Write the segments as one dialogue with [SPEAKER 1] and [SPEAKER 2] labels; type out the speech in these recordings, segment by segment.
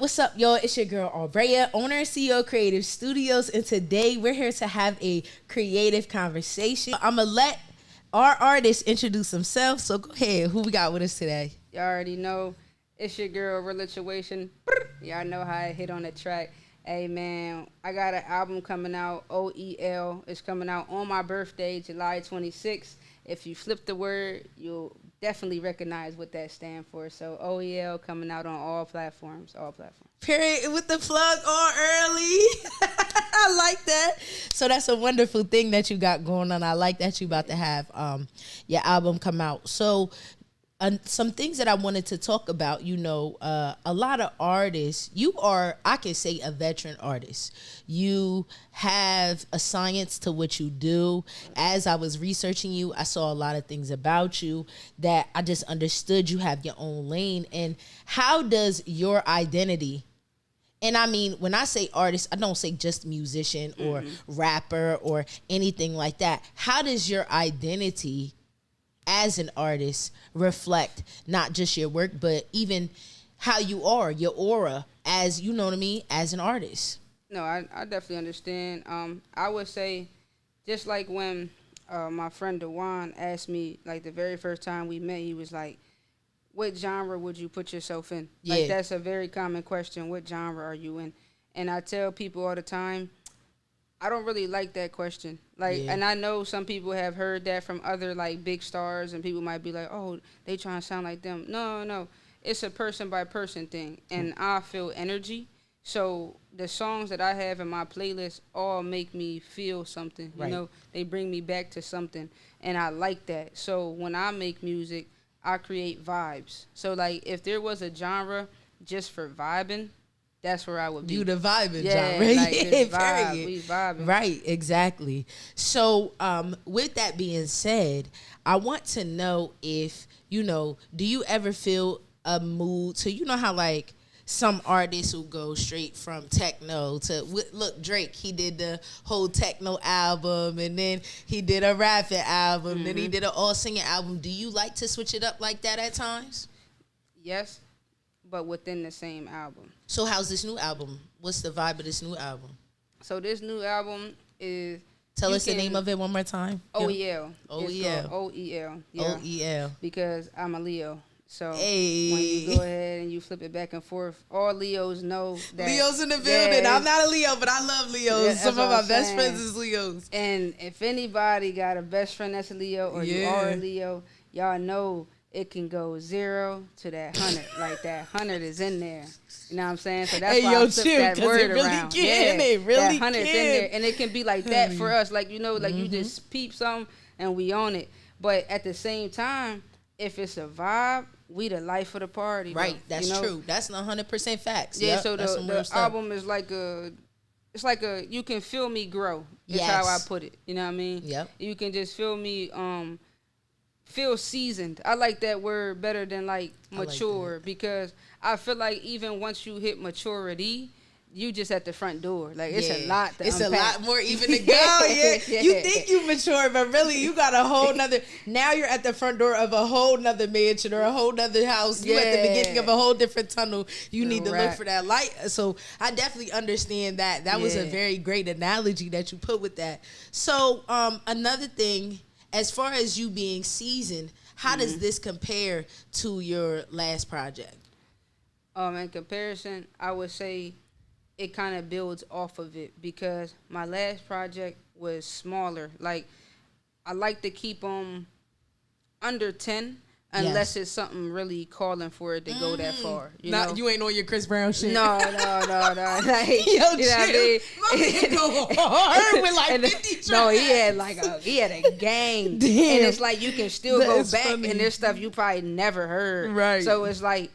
[SPEAKER 1] What's up, y'all? It's your girl, Aurea, owner and CEO of CreaTV Studios, and today we're here to have a creative conversation. I'm going to let our artists introduce themselves, so go ahead. Who we got with us today?
[SPEAKER 2] Y'all already know it's your girl, RealLituation. Y'all know how I hit on the track. Hey, man, I got an album coming out, OEL. It's coming out on my birthday, July 26th. If you flip the word, you'll definitely recognize what that stands for. So OEL coming out on all platforms,
[SPEAKER 1] Period. With the plug on early. I like that. So that's a wonderful thing that you got going on. I like that you about to have your album come out. So some things that I wanted to talk about, a lot of artists, you are, I can say, a veteran artist. You have a science to what you do. As I was researching you, I saw a lot of things about you that I just understood you have your own lane. And how does your identity, and I mean, when I say artist, I don't say just musician or rapper or anything like that. How does your identity as an artist reflect not just your work, but even how you are, your aura as, you know what I mean, as an artist?
[SPEAKER 2] No, I definitely understand. I would say, just like when my friend Dewan asked me, like the very first time we met, he was like, what genre would you put yourself in?
[SPEAKER 1] Yeah.
[SPEAKER 2] Like, that's a very common question. What genre are you in? And I tell people all the time, I don't really like that question. And I know some people have heard that from other, like, big stars, and people might be like, oh, they trying to sound like them. No. It's a person-by-person thing, and I feel energy. So the songs that I have in my playlist all make me feel something.
[SPEAKER 1] Right.
[SPEAKER 2] You know, they bring me back to something, and I like that. So when I make music, I create vibes. So, like, if there was a genre just for vibing, that's where I would be.
[SPEAKER 1] You the vibing
[SPEAKER 2] genre.
[SPEAKER 1] Like,
[SPEAKER 2] Yeah, vibe. We vibing.
[SPEAKER 1] Right, exactly. So with that being said, I want to know if, do you ever feel a mood to, how like some artists who go straight from techno to, look, Drake, he did the whole techno album, and then he did a rapping album, then he did an all singing album. Do you like to switch it up like that at times?
[SPEAKER 2] Yes, but within the same album.
[SPEAKER 1] So how's this new album? What's the vibe of this new album?
[SPEAKER 2] So this new album is...
[SPEAKER 1] Tell us the name of it one more time.
[SPEAKER 2] OEL.
[SPEAKER 1] OEL.
[SPEAKER 2] OEL.
[SPEAKER 1] Yeah. OEL.
[SPEAKER 2] Because I'm a Leo. So
[SPEAKER 1] hey.
[SPEAKER 2] When you go ahead and you flip it back and forth, all Leos know that...
[SPEAKER 1] Leo's in the building. I'm not a Leo, but I love Leos.
[SPEAKER 2] Yeah,
[SPEAKER 1] some of my best friends is Leos.
[SPEAKER 2] And if anybody got a best friend that's a Leo, or you are a Leo, y'all know it can go 0 to that 100. Like, that 100 is in there. You know what I'm saying? So that's why I flip that word around.
[SPEAKER 1] It really
[SPEAKER 2] that 100's in there. And it can be like that for us. Like, like you just peep something and we own it. But at the same time, if it's a vibe, we the life of the party.
[SPEAKER 1] Right,
[SPEAKER 2] though,
[SPEAKER 1] that's true. That's 100% facts.
[SPEAKER 2] Yeah, so the album is like it's like you can feel me grow. That's how I put it. You know what I mean?
[SPEAKER 1] Yep.
[SPEAKER 2] You can just feel me feel seasoned. I like that word better than like mature, because I feel like even once you hit maturity, you just at the front door. Like, it's a lot to unpack.
[SPEAKER 1] A lot more even to go. Yeah. You think you mature, but really you got a whole nother, now you're at the front door of a whole nother mansion or a whole nother house. You at the beginning of a whole different tunnel. You need to look for that light. So I definitely understand that. That was a very great analogy that you put with that. So another thing, as far as you being seasoned, how does this compare to your last project?
[SPEAKER 2] In comparison, I would say it kind of builds off of it, because my last project was smaller. Like, I like to keep them under 10 unless it's something really calling for it to go that far. You know?
[SPEAKER 1] You ain't on your Chris Brown shit.
[SPEAKER 2] No. Like,
[SPEAKER 1] yo, you know what I mean? Go hard with like 50 tracks.
[SPEAKER 2] No, he had a gang.
[SPEAKER 1] Damn.
[SPEAKER 2] And it's like you can still go back
[SPEAKER 1] funny.
[SPEAKER 2] and there's stuff you probably never heard.
[SPEAKER 1] Right.
[SPEAKER 2] So it's like,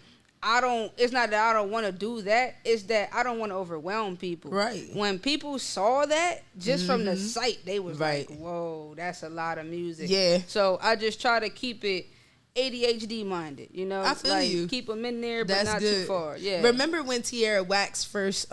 [SPEAKER 2] it's not that I don't want to do that. It's that I don't want to overwhelm people.
[SPEAKER 1] Right.
[SPEAKER 2] When people saw that, just from the sight, they was like, whoa, that's a lot of music.
[SPEAKER 1] Yeah.
[SPEAKER 2] So I just try to keep it ADHD minded, I feel
[SPEAKER 1] you.
[SPEAKER 2] Keep them in there, but
[SPEAKER 1] that's
[SPEAKER 2] not
[SPEAKER 1] good.
[SPEAKER 2] too far. Yeah.
[SPEAKER 1] Remember when Tierra Wax first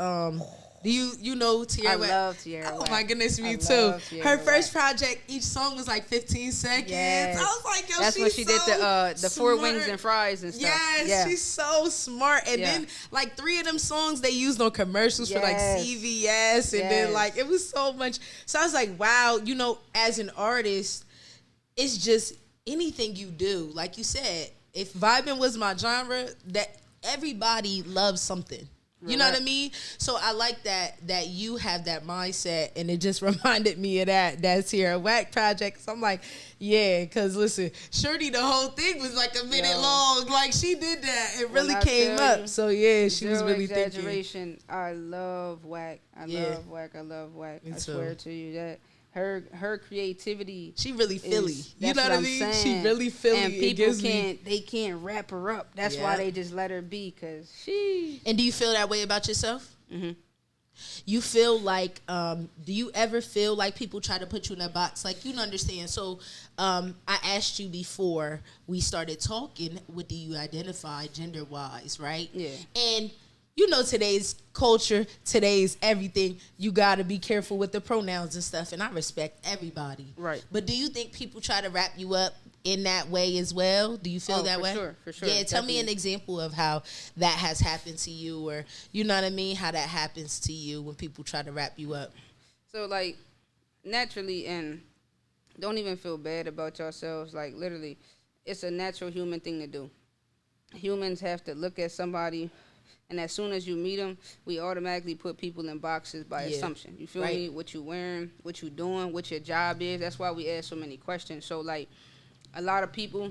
[SPEAKER 1] Do you know Tierra
[SPEAKER 2] I
[SPEAKER 1] Whack?
[SPEAKER 2] love Tierra
[SPEAKER 1] Oh
[SPEAKER 2] Whack.
[SPEAKER 1] my goodness, me
[SPEAKER 2] I
[SPEAKER 1] too.
[SPEAKER 2] love Tierra
[SPEAKER 1] Her first
[SPEAKER 2] Whack.
[SPEAKER 1] project, each song was like 15 seconds.
[SPEAKER 2] Yes.
[SPEAKER 1] I was like, yo,
[SPEAKER 2] That's
[SPEAKER 1] she's
[SPEAKER 2] when she did the four
[SPEAKER 1] smart.
[SPEAKER 2] wings and fries and stuff.
[SPEAKER 1] Yes,
[SPEAKER 2] Yeah.
[SPEAKER 1] she's so smart. And then like 3 of them songs they used on commercials for like
[SPEAKER 2] Yes.
[SPEAKER 1] CVS, and then like it was so much. So I was like, wow, you know, as an artist, it's just anything you do. Like you said, if vibing was my genre, that everybody loves something. You know what I mean? So I like that you have that mindset, and it just reminded me of that Tierra Whack project. So I'm like, yeah, because listen, Shorty, the whole thing was like a minute long. Like she did that. It really came up. So yeah, she was really
[SPEAKER 2] exaggeration.
[SPEAKER 1] thinking.
[SPEAKER 2] I love Whack. I love Whack. I love Whack. I swear to you that her creativity.
[SPEAKER 1] She really Philly. You know what I mean? She really Philly.
[SPEAKER 2] And people can't wrap her up. That's why they just let her be, cause she.
[SPEAKER 1] And do you feel that way about yourself?
[SPEAKER 2] Mm-hmm.
[SPEAKER 1] You feel like, do you ever feel like people try to put you in a box? Like, you don't understand. So I asked you before we started talking, what do you identify gender-wise, right?
[SPEAKER 2] Yeah.
[SPEAKER 1] And you know, today's culture, today's everything, you got to be careful with the pronouns and stuff, and I respect everybody.
[SPEAKER 2] Right.
[SPEAKER 1] But do you think people try to wrap you up in that way as well? Do you feel that way?
[SPEAKER 2] For sure.
[SPEAKER 1] Yeah, tell me an example of how that has happened to you, or you know what I mean, how that happens to you when people try to wrap you up.
[SPEAKER 2] So, like, naturally, and don't even feel bad about yourselves. Like, literally, it's a natural human thing to do. Humans have to look at somebody, and as soon as you meet them, we automatically put people in boxes by assumption. You feel me? What you wearing, what you doing, what your job is. That's why we ask so many questions. So, like, a lot of people,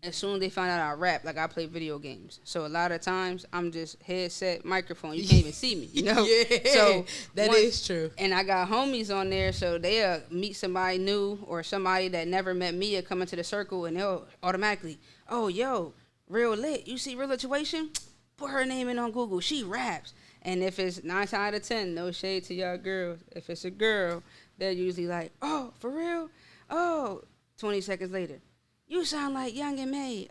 [SPEAKER 2] as soon as they find out I rap, like I play video games. So a lot of times I'm just headset, microphone. You can't even see me, you know? So
[SPEAKER 1] that is true.
[SPEAKER 2] And I got homies on there, so they'll meet somebody new or somebody that never met me or come into the circle, and they'll automatically, oh, yo, Real Lit. You see RealLituation? Put her name in on Google. She raps. And if it's 9 times out of 10, no shade to y'all girls. If it's a girl, they're usually like, oh, for real? Oh, 20 seconds later, you sound like Young and May.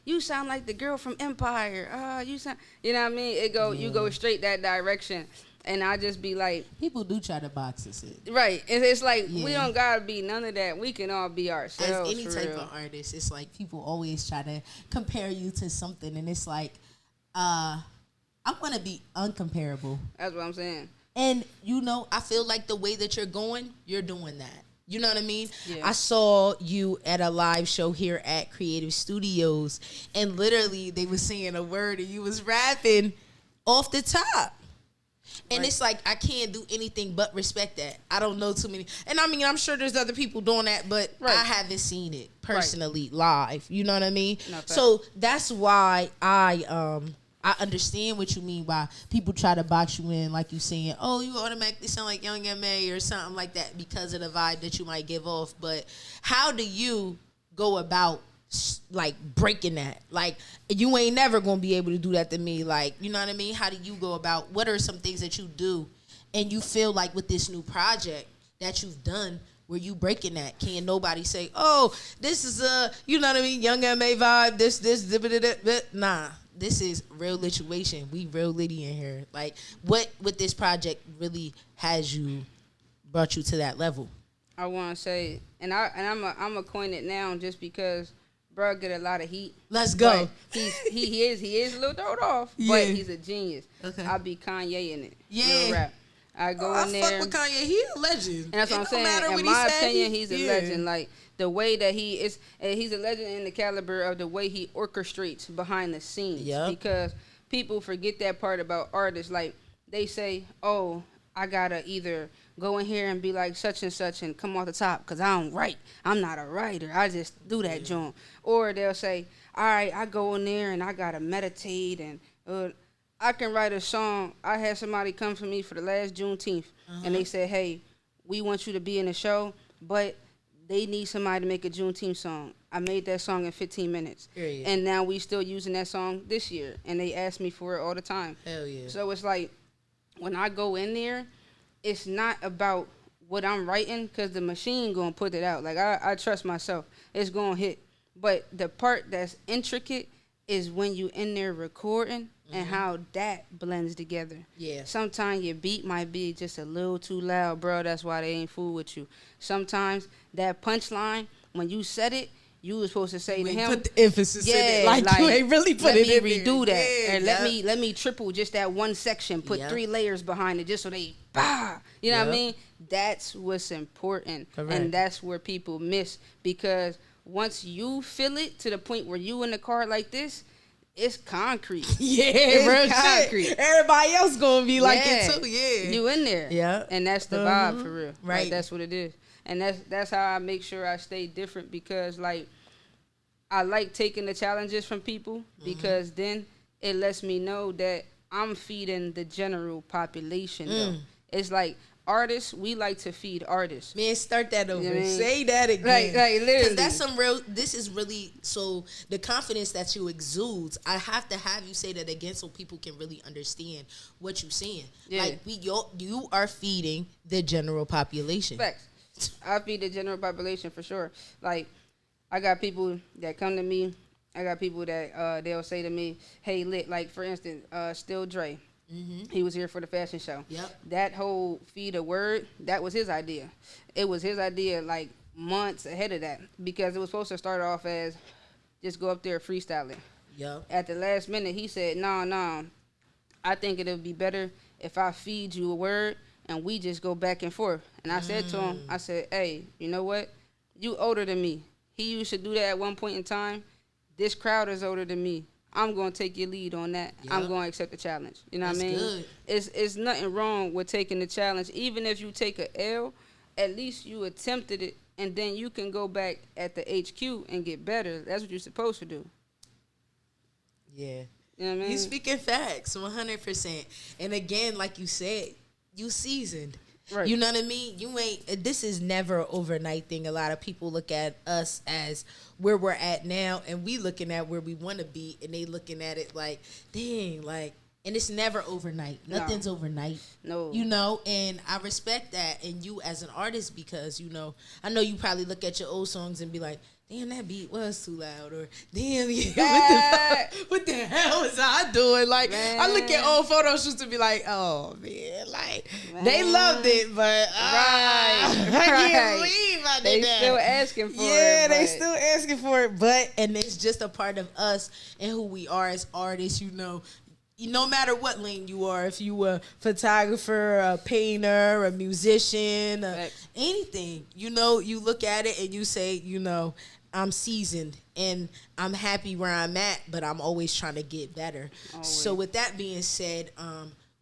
[SPEAKER 2] You sound like the girl from Empire. You sound, you know what I mean? You go straight that direction. And I just be like,
[SPEAKER 1] people do try to box us in.
[SPEAKER 2] Right. It's like, we don't gotta be none of that. We can all be ourselves.
[SPEAKER 1] As any type of artist, it's like people always try to compare you to something, and it's like, I want to be uncomparable.
[SPEAKER 2] That's what I'm saying.
[SPEAKER 1] And you know, I feel like the way that you're going, you're doing that. You know what I mean?
[SPEAKER 2] Yeah.
[SPEAKER 1] I saw you at a live show here at CreaTV Studios, and literally they were saying a word and you was rapping off the top. And it's like, I can't do anything but respect that. I don't know too many. And I mean, I'm sure there's other people doing that, but I haven't seen it personally live. You know what I mean?
[SPEAKER 2] No,
[SPEAKER 1] so that's why I understand what you mean by people try to box you in, like you saying, oh, you automatically sound like Young M.A. or something like that because of the vibe that you might give off. But how do you go about like breaking that? Like, you ain't never gonna be able to do that to me. Like, you know what I mean? How do you go about, what are some things that you do and you feel like with this new project that you've done where you breaking that? Can nobody say, oh, this is a, you know what I mean, Young M.A. vibe, this, nah. This is RealLituation. We real litty in here. Like, what with this project really has you brought you to that level?
[SPEAKER 2] I want to say, and I'm a coin it now just because bro get a lot of heat.
[SPEAKER 1] Let's go.
[SPEAKER 2] He is a little throwed off, but he's a genius.
[SPEAKER 1] Okay.
[SPEAKER 2] I'll be Kanye in it.
[SPEAKER 1] Yeah.
[SPEAKER 2] Real rap. I go in there.
[SPEAKER 1] I fuck with Kanye. He a legend.
[SPEAKER 2] And that's what I'm saying. In my opinion, he's a legend. Like, the way that he is, and he's a legend in the caliber of the way he orchestrates behind the scenes.
[SPEAKER 1] Yep.
[SPEAKER 2] Because people forget that part about artists. Like, they say, oh, I gotta either go in here and be like such and such and come off the top because I don't write. I'm not a writer. I just do that joint. Or they'll say, all right, I go in there and I gotta meditate and I can write a song. I had somebody come for me for the last Juneteenth, and they said, hey, we want you to be in the show, but they need somebody to make a Juneteenth song. I made that song in 15 minutes. And now we still using that song this year. And they ask me for it all the time.
[SPEAKER 1] Hell yeah.
[SPEAKER 2] So it's like, when I go in there, it's not about what I'm writing because the machine going to put it out. Like, I trust myself. It's going to hit. But the part that's intricate is when you in there recording, and how that blends together.
[SPEAKER 1] Yeah.
[SPEAKER 2] Sometimes your beat might be just a little too loud, bro. That's why they ain't fool with you. Sometimes that punchline, when you said it, you was supposed to say to him,
[SPEAKER 1] put the emphasis in it. Like you ain't really put it in
[SPEAKER 2] let me redo
[SPEAKER 1] there.
[SPEAKER 2] that.
[SPEAKER 1] Yeah,
[SPEAKER 2] and let me triple just that one section, put 3 layers behind it just so they bah. You know what I mean? That's what's important.
[SPEAKER 1] Correct.
[SPEAKER 2] And that's where people miss, because once you feel it to the point where you in the car like this, it's concrete.
[SPEAKER 1] It's concrete. Shit. Everybody else gonna be like it too. Yeah,
[SPEAKER 2] you in there.
[SPEAKER 1] Yeah,
[SPEAKER 2] and that's the vibe for real.
[SPEAKER 1] Right,
[SPEAKER 2] like, that's what it is. And that's how I make sure I stay different, because like I like taking the challenges from people, because then it lets me know that I'm feeding the general population. Though it's like, artists, we like to feed artists.
[SPEAKER 1] Man, start that over.
[SPEAKER 2] You know what I mean?
[SPEAKER 1] Say that again.
[SPEAKER 2] Like literally.
[SPEAKER 1] Because that's some real, this is really, so the confidence that you exude, I have to have you say that again so people can really understand what you're saying. Yeah. Like, you are feeding the general population.
[SPEAKER 2] Facts. I feed the general population for sure. Like, I got people that come to me. I got people that they'll say to me, hey, Lit, like, for instance, Still Dre. He was here for the fashion show.
[SPEAKER 1] Yep.
[SPEAKER 2] That whole feed a word, that was his idea. It was his idea like months ahead of that, because it was supposed to start off as just go up there freestyling.
[SPEAKER 1] Yep.
[SPEAKER 2] At the last minute, he said, no, I think it'll be better if I feed you a word and we just go back and forth. And I said to him, I said, hey, you know what? You older than me. He used to do that at one point in time. This crowd is older than me. I'm going to take your lead on that. Yep. I'm going to accept the challenge. You know what I mean? Good. It's nothing wrong with taking the challenge. Even if you take a L, at least you attempted it, and then you can go back at the HQ and get better. That's what you're supposed to do.
[SPEAKER 1] Yeah.
[SPEAKER 2] You know what I mean?
[SPEAKER 1] You speaking facts, 100%. And again, like you said, you seasoned. Right. You know what I mean? You ain't. This is never an overnight thing. A lot of people look at us as where we're at now, and we looking at where we want to be, and they looking at it like, dang, like, and it's never overnight. Nothing's overnight. No. You know, and I respect that in you as an artist, because, you know, I know you probably look at your old songs and be like, damn, that beat was too loud, or damn, what the hell was I doing? Like, man. I look at old photo shoots and be like, oh man, like, man. They loved it, but I can't believe I did that.
[SPEAKER 2] They still asking for it.
[SPEAKER 1] Yeah, they still asking for it, but, and it's just a part of us and who we are as artists, you know. No matter what lane you are, if you a photographer, a painter, a musician, anything, you know, you look at it and you say, you know, I'm seasoned and I'm happy where I'm at, but I'm always trying to get better. Always. So with that being said,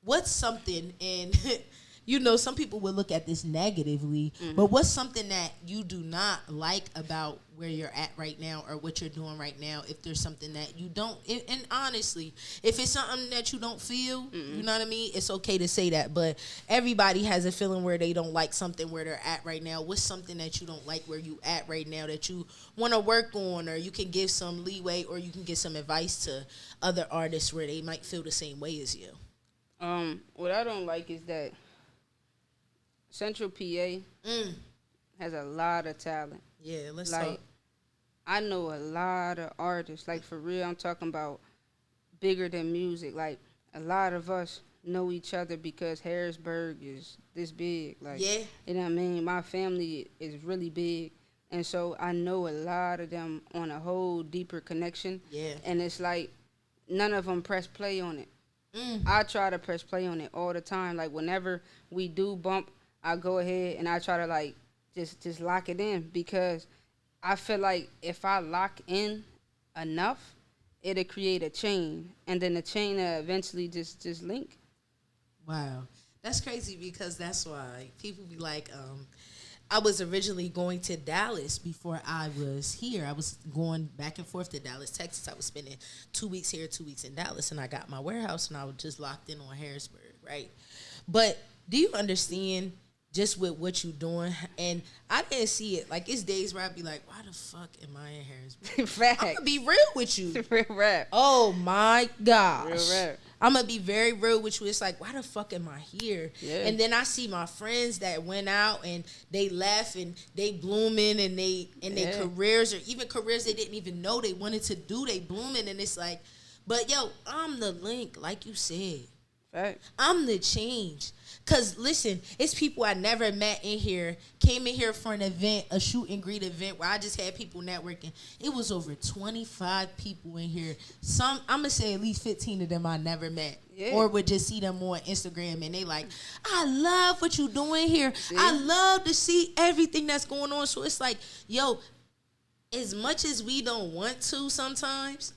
[SPEAKER 1] what's something, and you know, some people will look at this negatively, but what's something that you do not like about where you're at right now or what you're doing right now? If there's something that you don't, and honestly, if it's something that you don't feel, you know what I mean? It's okay to say that, but everybody has a feeling where they don't like something where they're at right now. What's something that you don't like where you at right now that you want to work on, or you can give some leeway, or you can give some advice to other artists where they might feel the same way as you?
[SPEAKER 2] What I don't like is that Central PA has a lot of talent.
[SPEAKER 1] Yeah, let's
[SPEAKER 2] like,
[SPEAKER 1] talk.
[SPEAKER 2] I know a lot of artists. Like, for real, I'm talking about bigger than music. Like, a lot of us know each other because Harrisburg is this big. Like,
[SPEAKER 1] yeah.
[SPEAKER 2] You know what I mean? My family is really big. And so I know a lot of them on a whole deeper connection.
[SPEAKER 1] Yeah.
[SPEAKER 2] And it's like, none of them press play on it. I try to press play on it all the time. Like, whenever we do bump, I go ahead and I try to, like, just lock it in, because I feel like if I lock in enough, it'll create a chain, and then the chain eventually just link.
[SPEAKER 1] Wow. That's crazy, because that's why people be like, I was originally going to Dallas before I was here. I was going back and forth to Dallas, Texas. I was spending 2 weeks here, 2 weeks in Dallas, and I got my warehouse, and I was just locked in on Harrisburg, right? But do you understand just with what you doing? And I didn't see it. Like, it's days where I'd be like, why the fuck am I in Harrisburg? I'm going to be real with you.
[SPEAKER 2] Real rap.
[SPEAKER 1] Oh, my gosh.
[SPEAKER 2] Real rap.
[SPEAKER 1] I'm going to be very real with you. It's like, why the fuck am I here?
[SPEAKER 2] Yeah.
[SPEAKER 1] And then I see my friends that went out and they left and they blooming and they their careers, or even careers they didn't even know they wanted to do, they blooming. And it's like, But yo, I'm the link, like you said.
[SPEAKER 2] Right.
[SPEAKER 1] I'm the change. Cause listen, it's people I never met in here. Came in here for an event, a shoot and greet event where I just had people networking. It was over 25 people in here. I'm gonna say at least 15 of them I never met. Yeah. Or would just see them on Instagram and they like, I love what you doing here. See? I love to see everything that's going on. So it's like, yo, as much as we don't want to sometimes,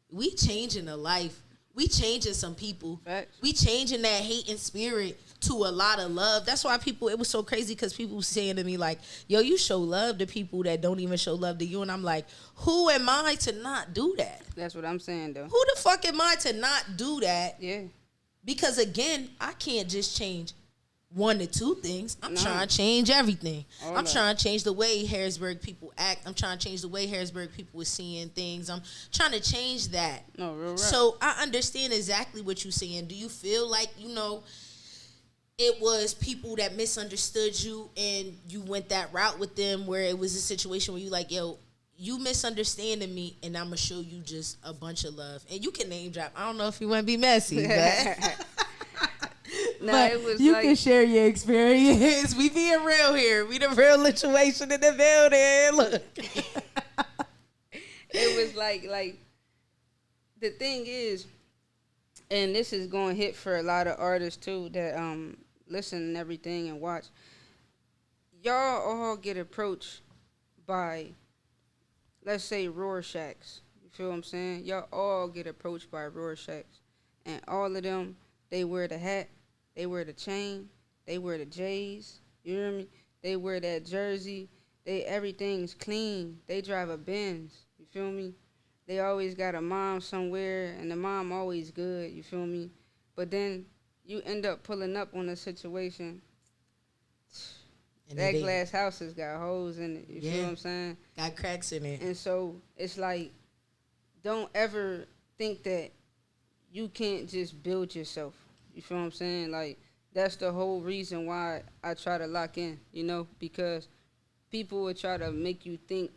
[SPEAKER 1] we changing a life. We changing some people. Right. We changing that hate and spirit to a lot of love. That's why it was so crazy because people saying to me like, yo, you show love to people that don't even show love to you. And I'm like, who am I to not do that?
[SPEAKER 2] That's what I'm saying, though.
[SPEAKER 1] Who the fuck am I to not do that?
[SPEAKER 2] Yeah.
[SPEAKER 1] Because, again, I can't just change one to two things. I'm trying to change everything. I'm trying to change the way Harrisburg people act. I'm trying to change the way Harrisburg people are seeing things. I'm trying to change that.
[SPEAKER 2] No, real right.
[SPEAKER 1] So I understand exactly what you're saying. Do you feel like, it was people that misunderstood you and you went that route with them where it was a situation where you like, yo, you misunderstanding me and I'm going to show you just a bunch of love. And you can name drop. I don't know if you want to be messy, but...
[SPEAKER 2] No,
[SPEAKER 1] but
[SPEAKER 2] it was
[SPEAKER 1] you can share your experience. We being real here. We the RealLituation in the building. Look.
[SPEAKER 2] It was like the thing is, and this is going to hit for a lot of artists too that listen and everything and watch. Y'all all get approached by, let's say, Rorschachs. You feel what I'm saying? Y'all all get approached by Rorschachs. And all of them, they wear the hat, they wear the chain, they wear the J's, you hear me? They wear that jersey, everything's clean. They drive a Benz, you feel me? They always got a mom somewhere, and the mom always good, you feel me? But then you end up pulling up on a situation, and that glass house has got holes in it, you feel what I'm saying?
[SPEAKER 1] Got cracks in it.
[SPEAKER 2] And so it's like, don't ever think that you can't just build yourself. You feel what I'm saying? Like, that's the whole reason why I try to lock in, because people would try to make you think,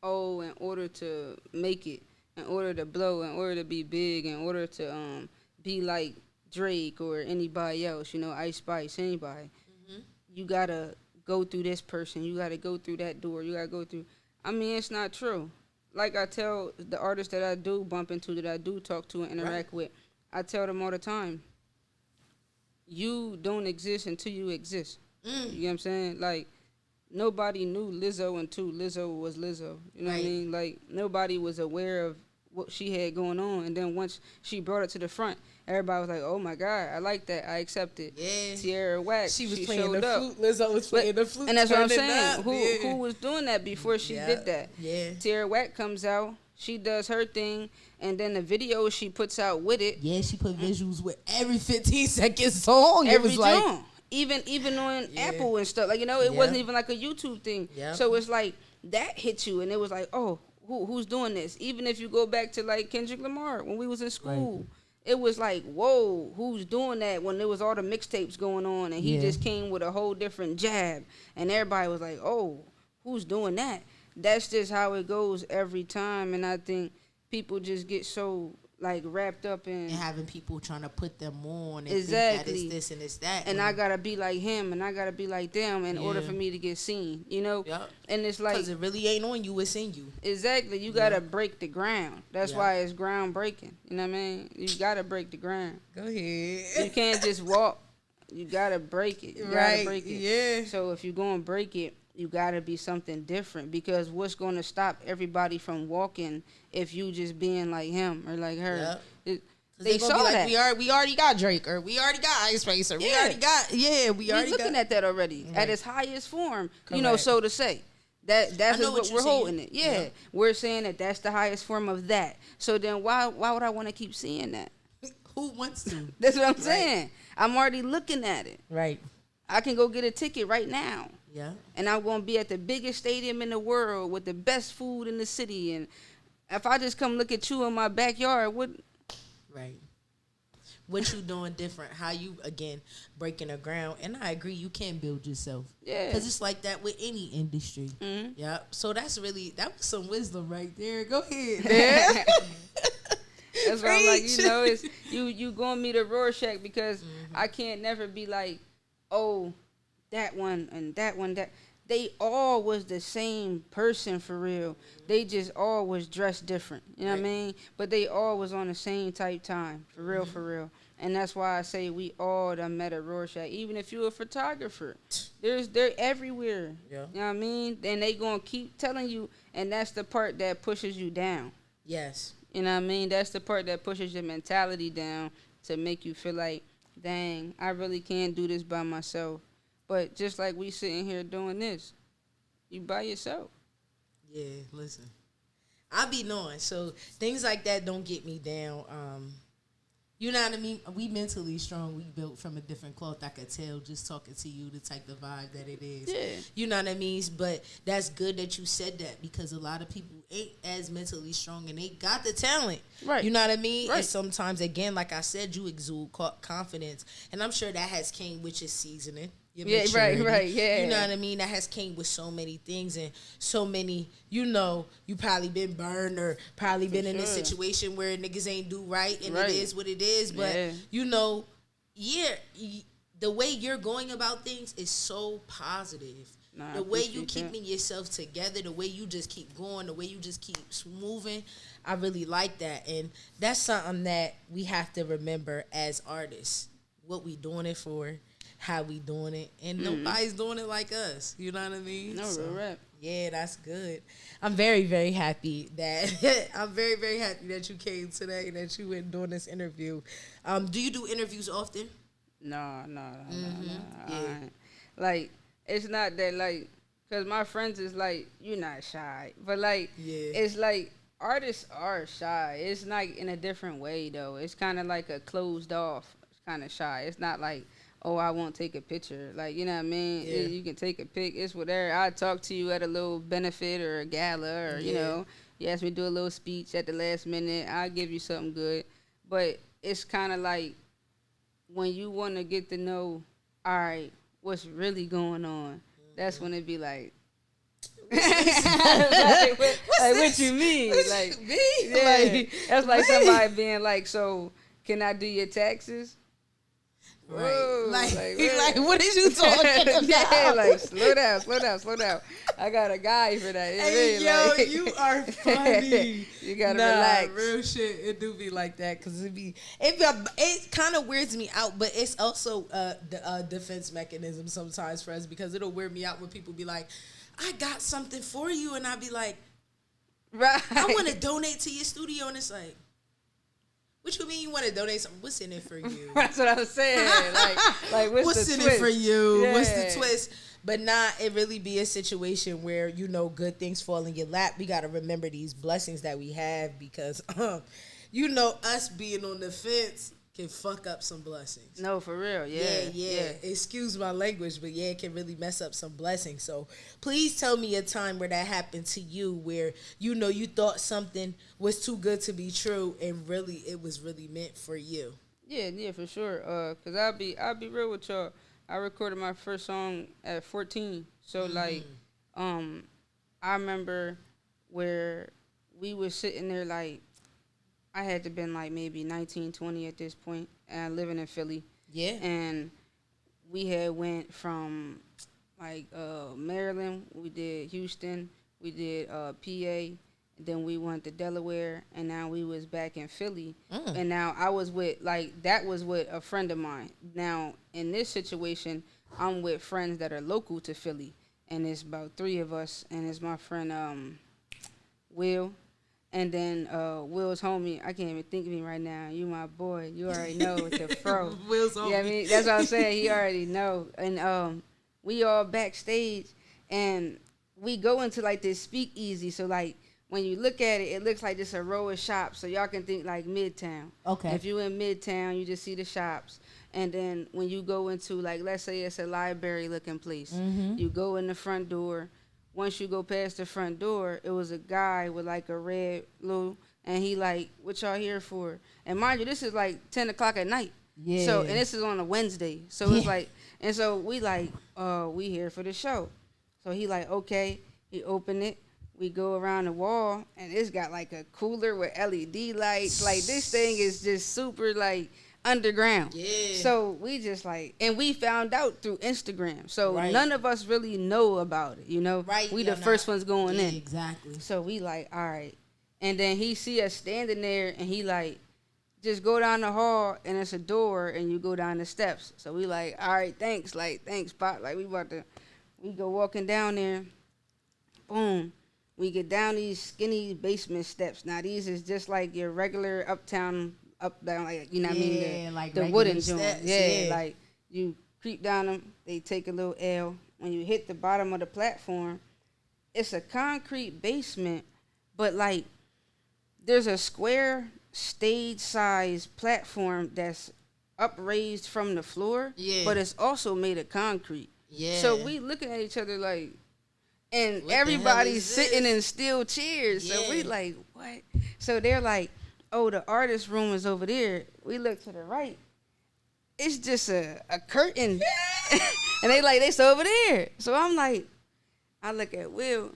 [SPEAKER 2] oh, in order to make it, in order to blow, in order to be big, in order to be like Drake or anybody else, Ice Spice, anybody, you got to go through this person. You got to go through that door. You got to go through. I mean, it's not true. Like I tell the artists that I do bump into, that I do talk to and interact with, I tell them all the time, you don't exist until you exist. You know what I'm saying? Like, nobody knew Lizzo until Lizzo was Lizzo. You know what I mean? Like, nobody was aware of what she had going on. And then once she brought it to the front, everybody was like, oh, my God, I like that. I accept it.
[SPEAKER 1] Yeah.
[SPEAKER 2] Tierra Whack,
[SPEAKER 1] she playing the flute. Lizzo was playing the flute.
[SPEAKER 2] And that's what I'm saying. Who was doing that before she did that?
[SPEAKER 1] Yeah.
[SPEAKER 2] Tierra Whack comes out. She does her thing, and then the video she puts out with it.
[SPEAKER 1] Yeah, she put visuals with every 15-second song.
[SPEAKER 2] Every song. Even on Apple and stuff. Like, it wasn't even like a YouTube thing. Yep. So it's like, that hit you, and it was like, oh, who's doing this? Even if you go back to, like, Kendrick Lamar, when we was in school, it was like, whoa, who's doing that when there was all the mixtapes going on, and he just came with a whole different jab, and everybody was like, oh, who's doing that? That's just how it goes every time, and I think people just get so like wrapped up in
[SPEAKER 1] and having people trying to put them on and
[SPEAKER 2] exactly
[SPEAKER 1] think that it's this and it's that,
[SPEAKER 2] and I gotta be like him and I gotta be like them in order for me to get seen, Yep. And it's like,
[SPEAKER 1] because it really ain't on you, it's in you.
[SPEAKER 2] Exactly. You gotta break the ground. That's why it's ground breaking. You know what I mean? You gotta break the ground.
[SPEAKER 1] Go ahead.
[SPEAKER 2] You can't just walk. You gotta break it. You gotta break it.
[SPEAKER 1] Yeah.
[SPEAKER 2] So if you're gonna break it, you gotta be something different, because what's gonna stop everybody from walking if you just being like him or like her?
[SPEAKER 1] Yep.
[SPEAKER 2] They saw
[SPEAKER 1] like,
[SPEAKER 2] that.
[SPEAKER 1] We already got Drake, or we already got Ice Spice, or we already got we already
[SPEAKER 2] looking at that already at its highest form.
[SPEAKER 1] Correct.
[SPEAKER 2] So to say. That's what we're holding it.
[SPEAKER 1] Yeah,
[SPEAKER 2] we're saying that that's the highest form of that. So then why would I want to keep seeing that?
[SPEAKER 1] Who wants to?
[SPEAKER 2] That's what I'm saying. I'm already looking at it.
[SPEAKER 1] Right.
[SPEAKER 2] I can go get a ticket right now.
[SPEAKER 1] Yeah.
[SPEAKER 2] And I'm going to be at the biggest stadium in the world with the best food in the city. And if I just come look at you in my backyard, what?
[SPEAKER 1] Right. What you doing different? How you, again, breaking the ground? And I agree, you can build yourself.
[SPEAKER 2] Yeah.
[SPEAKER 1] Because it's like that with any industry.
[SPEAKER 2] Mm-hmm.
[SPEAKER 1] Yeah. So that was some wisdom right there. Go ahead, man.
[SPEAKER 2] That's why I'm like, it's you going me to Rorschach because I can't never be like, oh, that one and that one that. They all was the same person for real. They just all was dressed different. You know what I mean? But they all was on the same type time. For real, for real. And that's why I say we all done met at Rorschach. Even if you're a photographer. They're everywhere. Yeah. You know what I mean? And they gonna keep telling you, and that's the part that pushes you down.
[SPEAKER 1] Yes.
[SPEAKER 2] You know what I mean? That's the part that pushes your mentality down to make you feel like, dang, I really can't do this by myself. But just like we sitting here doing this, you by yourself.
[SPEAKER 1] Yeah, listen. I be knowing. So things like that don't get me down. You know what I mean? We mentally strong. We built from a different cloth. I could tell just talking to you the type of vibe that it is.
[SPEAKER 2] Yeah.
[SPEAKER 1] You know what I mean? But that's good that you said that because a lot of people ain't as mentally strong and they got the talent.
[SPEAKER 2] Right.
[SPEAKER 1] You know what I mean?
[SPEAKER 2] Right.
[SPEAKER 1] And sometimes, again, like I said, you exude confidence. And I'm sure that has came with your seasoning.
[SPEAKER 2] Yeah, right, yeah.
[SPEAKER 1] You know what I mean? That has came with so many things and so many, you probably been burned or probably been in a situation where niggas ain't do right and it is what it is. But, the way you're going about things is so positive. The way you keeping yourself together, the way you just keep going, the way you just keep moving, I really like that. And that's something that we have to remember as artists, what we doing it for. How we doing it, and nobody's doing it like us. You know what I mean?
[SPEAKER 2] No, real rap.
[SPEAKER 1] Yeah, that's good. I'm very, very happy that I'm very, very happy that you came today, that you went doing this interview. Do you do interviews often?
[SPEAKER 2] No. Yeah. Like, it's not that, like, because my friends is like, you're not shy. But, like, it's like, artists are shy. It's like in a different way, though. It's kind of like a closed off kind of shy. It's not like, oh, I won't take a picture. Like, you know what I mean? Yeah. You can take a pic. It's whatever. I talk to you at a little benefit or a gala or, you ask me to do a little speech at the last minute. I'll give you something good. But it's kind of like when you want to get to know, all right, what's really going on, that's when it be like, what you mean? That's like somebody being like, so can I do your taxes?
[SPEAKER 1] Right.
[SPEAKER 2] Whoa,
[SPEAKER 1] like, what is you talking about?
[SPEAKER 2] Yeah, like, slow down. I got a guy for that.
[SPEAKER 1] Hey, you are funny.
[SPEAKER 2] You gotta relax.
[SPEAKER 1] Real shit. It do be like that because it kind of weirds me out, but it's also the defense mechanism sometimes for us because it'll weird me out when people be like, I got something for you, and I be like,
[SPEAKER 2] right,
[SPEAKER 1] I want to donate to your studio, and it's like, what you mean you want to donate something? What's in it for you?
[SPEAKER 2] That's what I was saying. Like what's the
[SPEAKER 1] in
[SPEAKER 2] twist?
[SPEAKER 1] It for you?
[SPEAKER 2] Yeah.
[SPEAKER 1] What's the twist? But it really be a situation where, good things fall in your lap. We got to remember these blessings that we have because, us being on the fence can fuck up some blessings.
[SPEAKER 2] No, for real. Yeah.
[SPEAKER 1] Excuse my language, but it can really mess up some blessings. So please tell me a time where that happened to you where, you thought something was too good to be true and really it was really meant for you.
[SPEAKER 2] Yeah, for sure. Cause I'll be real with y'all. I recorded my first song at 14. So I remember where we was sitting there like, I had to been like maybe 19, 20 at this point, and living in Philly.
[SPEAKER 1] Yeah.
[SPEAKER 2] And we had went from like Maryland, we did Houston, we did PA, then we went to Delaware, and now we was back in Philly. And now I was with that was with a friend of mine. Now in this situation, I'm with friends that are local to Philly, and it's about 3 of us, and it's my friend Will. And then Will's homie, I can't even think of him right now. You my boy. You already know with the fro.
[SPEAKER 1] Will's homie.
[SPEAKER 2] Yeah, I mean, that's what I'm saying. He already know. And we all backstage, and we go into like this speakeasy. So like when you look at it, it looks like just a row of shops. So y'all can think like Midtown.
[SPEAKER 1] Okay.
[SPEAKER 2] If you in Midtown, you just see the shops. And then when you go into like, let's say it's a library looking place, you go in the front door. Once you go past the front door, it was a guy with like a red blue, and he like, what y'all here for? And mind you, this is like 10 o'clock at night. Yeah. So, and this is on a Wednesday. So it's like, and so we like, we here for the show. So he like, okay. He opened it. We go around the wall, and it's got like a cooler with LED lights. Like this thing is just super like underground.
[SPEAKER 1] Yeah.
[SPEAKER 2] So we just like, and we found out through Instagram. So
[SPEAKER 1] Right.
[SPEAKER 2] none of us really know about it, you know.
[SPEAKER 1] Right.
[SPEAKER 2] We
[SPEAKER 1] Yeah,
[SPEAKER 2] the first ones going
[SPEAKER 1] yeah,
[SPEAKER 2] in.
[SPEAKER 1] Exactly.
[SPEAKER 2] So we like, all right. And then he see us standing there, and he like, just go down the hall, and it's a door, and you go down the steps. So we like, all right, thanks, like, thanks, Pop. Like, we go walking down there. Boom. We get down these skinny basement steps. Now, these is just like your regular uptown, up, down, like, you know what I mean?
[SPEAKER 1] Like
[SPEAKER 2] the
[SPEAKER 1] regular
[SPEAKER 2] wooden joint.
[SPEAKER 1] steps,
[SPEAKER 2] Yeah, like, you creep down them, they take a little L. When you hit the bottom of the platform, it's a concrete basement, but, like, there's a square stage-sized platform that's upraised from the floor, but it's also made of concrete.
[SPEAKER 1] Yeah.
[SPEAKER 2] So we looking at each other like, and
[SPEAKER 1] What
[SPEAKER 2] everybody's
[SPEAKER 1] the hell is
[SPEAKER 2] sitting
[SPEAKER 1] this?
[SPEAKER 2] in steel chairs.
[SPEAKER 1] Yeah.
[SPEAKER 2] So we like, what? So they're like, oh, the artist room is over there. We look to the right. It's just a curtain. And they still over there. So I'm like, I look at Will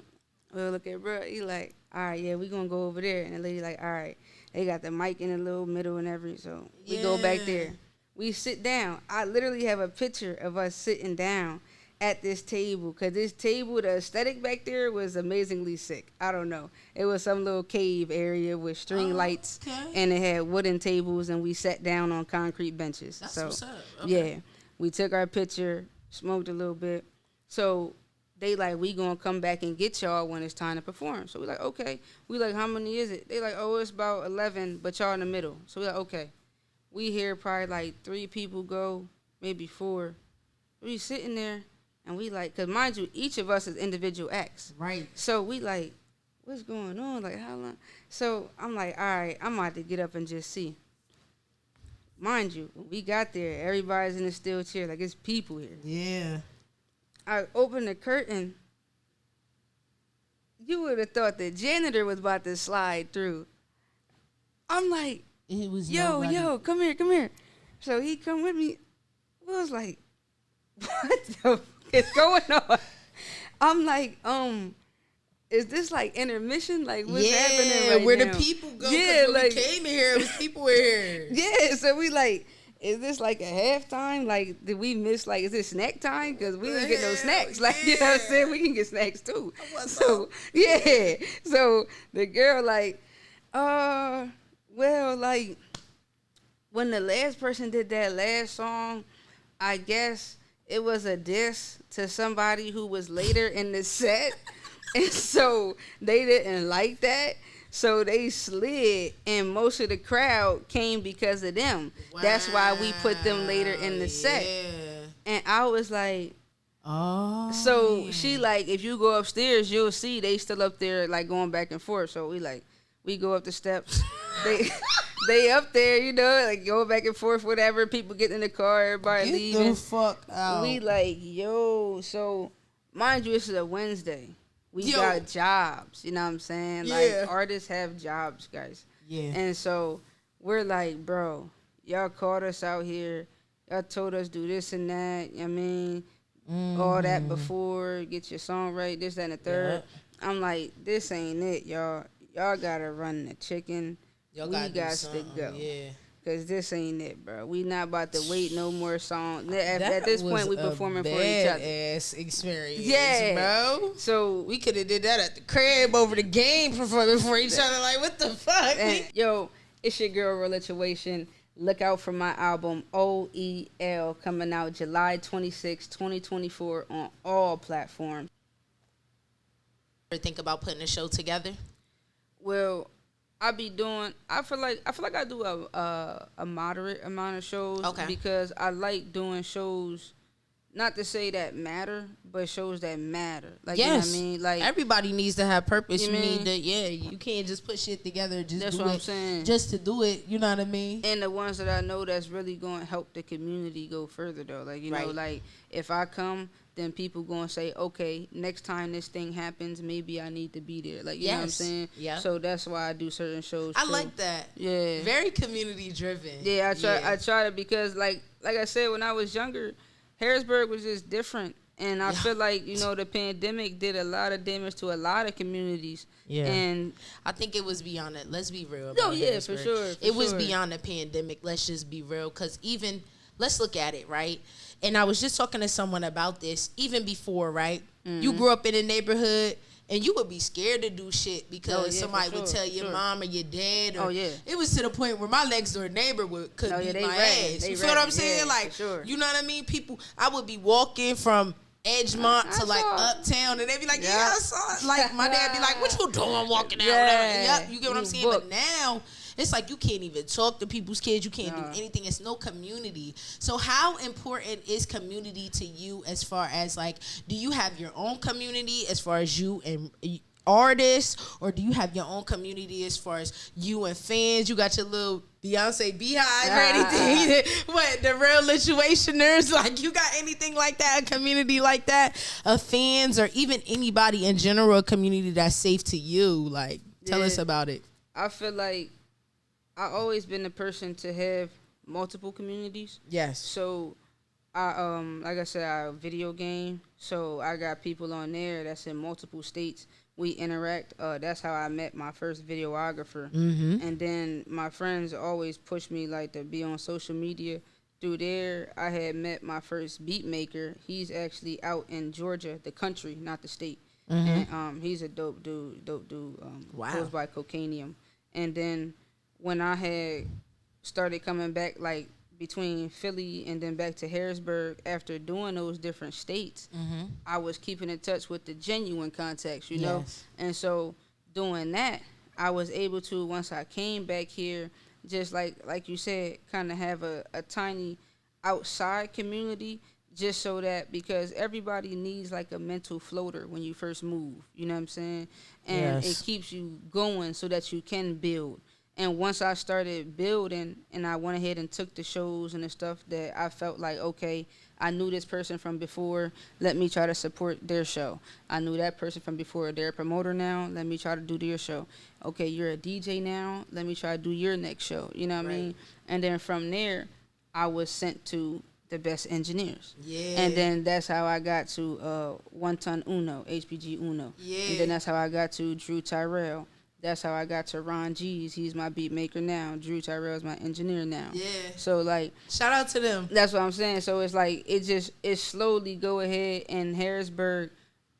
[SPEAKER 2] look at bro. He like, all right, yeah, we gonna go over there. And the lady like, all right. They got the mic in the little middle and everything. So we go back there. We sit down. I literally have a picture of us sitting down at this table. Because this table, the aesthetic back there was amazingly sick. I don't know. It was some little cave area with string lights.
[SPEAKER 1] Okay.
[SPEAKER 2] And it had wooden tables. And we sat down on concrete benches.
[SPEAKER 1] That's
[SPEAKER 2] so,
[SPEAKER 1] what's up. Okay.
[SPEAKER 2] yeah. We took our picture, smoked a little bit. So they like, we gonna come back and get y'all when it's time to perform. So we like, okay. We like, how many is it? They like, oh, it's about 11, but y'all in the middle. So we like, okay. We hear probably like 3 people go, maybe 4. We sitting there, and we like, cause mind you, each of us is individual acts.
[SPEAKER 1] Right.
[SPEAKER 2] So we like, what's going on? Like, how long? So I'm like, all right, I'm about to get up and just see. Mind you, when we got there, everybody's in a steel chair. Like, it's people here.
[SPEAKER 1] Yeah.
[SPEAKER 2] I opened the curtain. You would have thought the janitor was about to slide through. I'm like,
[SPEAKER 1] It was
[SPEAKER 2] yo, come here. So he come with me. I was like, what the fuck is going on? I'm like, is this like intermission? Like, what's happening right
[SPEAKER 1] where
[SPEAKER 2] now?
[SPEAKER 1] the people go?
[SPEAKER 2] Yeah,
[SPEAKER 1] When
[SPEAKER 2] like,
[SPEAKER 1] we came in here, it was people in here.
[SPEAKER 2] yeah, so we like, is this like a halftime? Like, did we miss, like, is it snack time? Because we didn't get no snacks. Like, you know what I'm saying? We can get snacks too. So, yeah. So the girl like, well, like, when the last person did that last song, I guess it was a diss to somebody who was later in the set. And so they didn't like that. So they slid, and most of the crowd came because of them. Wow, that's why we put them later in the set. And I was like, oh. So she like, if you go upstairs, you'll see they still up there like going back and forth. So we go up the steps. They up there, you know, like going back and forth, whatever. People get in the car, everybody leaving.
[SPEAKER 1] Get the fuck out.
[SPEAKER 2] We like, yo. So mind you, this is a Wednesday. We got jobs, you know what I'm saying?
[SPEAKER 1] Yeah.
[SPEAKER 2] Like, artists have jobs, guys.
[SPEAKER 1] Yeah.
[SPEAKER 2] And so we're like, bro, y'all called us out here. Y'all told us do this and that. I mean, all that before. Get your song right, this, that, and the third. Yeah. I'm like, this ain't it, y'all. Y'all got to run the chicken.
[SPEAKER 1] Y'all
[SPEAKER 2] we got to go. Yeah. Because this ain't it, bro. We not about to wait no more songs. At this point, we performing for each other.
[SPEAKER 1] Ass experience,
[SPEAKER 2] yeah,
[SPEAKER 1] bro.
[SPEAKER 2] So
[SPEAKER 1] we could have did that at the crib over the game performing for each other. Like, what the fuck?
[SPEAKER 2] And, yo, it's your girl, RealLituation. Look out for my album, OEL, coming out July 26, 2024 on all platforms.
[SPEAKER 1] Think about putting a show together?
[SPEAKER 2] Well, I feel like I do a moderate amount of shows. Okay. Because I like doing shows, not to say that matter, but shows that matter. Like, yes. You know what I mean? Like, everybody needs to have purpose. You need to, you can't just put shit together. That's what I'm saying. Just to do it, you know what I mean? And the ones that I know that's really going to help the community go further, though. Like, you know, like, if I come, then people going to say, okay, next time this thing happens, maybe I need to be there. Like, you know what I'm saying? Yeah. So that's why I do certain shows, I like that. Yeah. Very community driven. Yeah, I try to, because like I said, when I was younger, Harrisburg was just different. And I feel like, the pandemic did a lot of damage to a lot of communities.
[SPEAKER 1] Yeah.
[SPEAKER 2] And
[SPEAKER 1] I think it was beyond it. Let's be real.
[SPEAKER 2] No, yeah, for sure.
[SPEAKER 1] It was beyond the pandemic. Let's just be real. Because let's look at it, right? And I was just talking to someone about this, even before, right? Mm-hmm. You grew up in a neighborhood, and you would be scared to do shit because somebody would tell your mom or your dad. Or it was to the point where my next door neighbor could beat my ass. You feel what I'm saying? You know what I mean? People, I would be walking from Edgemont to Uptown, and they'd be like, "Yeah, I saw it." Like my dad be like, "What you doing walking out there?" Yep, you get what I'm saying. But now it's like you can't even talk to people's kids. You can't do anything. It's no community. So how important is community to you? As far as do you have your own community as far as you and artists, or do you have your own community as far as you and fans? You got your little Beyonce beehive or anything? What, the RealLituationers? You got anything like that, a community like that of fans, or even anybody in general, a community that's safe to you? Tell us about it.
[SPEAKER 2] I feel like I always been the person to have multiple communities.
[SPEAKER 1] Yes.
[SPEAKER 2] So I like I said, I video game. So I got people on there that's in multiple states. We interact. That's how I met my first videographer. Mm-hmm. And then my friends always push me to be on social media. Through there, I had met my first beat maker. He's actually out in Georgia, the country, not the state. Mm-hmm. And he's a dope dude.
[SPEAKER 1] Wow.
[SPEAKER 2] Goes by Cocainium. And then when I had started coming back, between Philly and then back to Harrisburg, after doing those different states, mm-hmm. I was keeping in touch with the genuine contacts, you know? And so doing that, I was able to, once I came back here, just like you said, kind of have a tiny outside community, just so that, because everybody needs a mental floater when you first move, you know what I'm saying? And it keeps you going so that you can build. And once I started building and I went ahead and took the shows and the stuff that I felt okay, I knew this person from before, let me try to support their show. I knew that person from before, they're a promoter now, let me try to do their show. Okay, you're a DJ now, let me try to do your next show, you know what I mean? And then from there, I was sent to the best engineers. Yeah. And then that's how I got to One Ton Uno, HPG Uno. Yeah. And then that's how I got to Drew Tyrell. That's how I got to Ron G's. He's my beat maker now. Drew Tyrell's my engineer now. Yeah. So
[SPEAKER 1] shout out to them.
[SPEAKER 2] That's what I'm saying. So it's it slowly go ahead and Harrisburg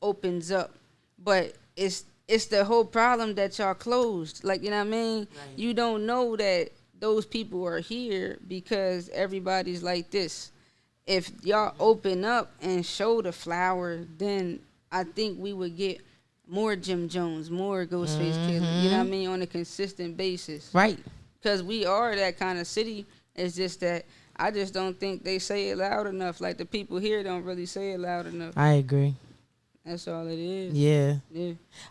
[SPEAKER 2] opens up. But it's the whole problem that y'all closed. You know what I mean? Right. You don't know that those people are here because everybody's like this. If y'all open up and show the flower, then I think we would get more Jim Jones, more Ghostface Killer, you know what I mean, on a consistent basis.
[SPEAKER 1] Right.
[SPEAKER 2] Because we are that kind of city. It's just that I just don't think they say it loud enough. The people here don't really say it loud enough.
[SPEAKER 1] I agree.
[SPEAKER 2] That's all it is.
[SPEAKER 1] Yeah.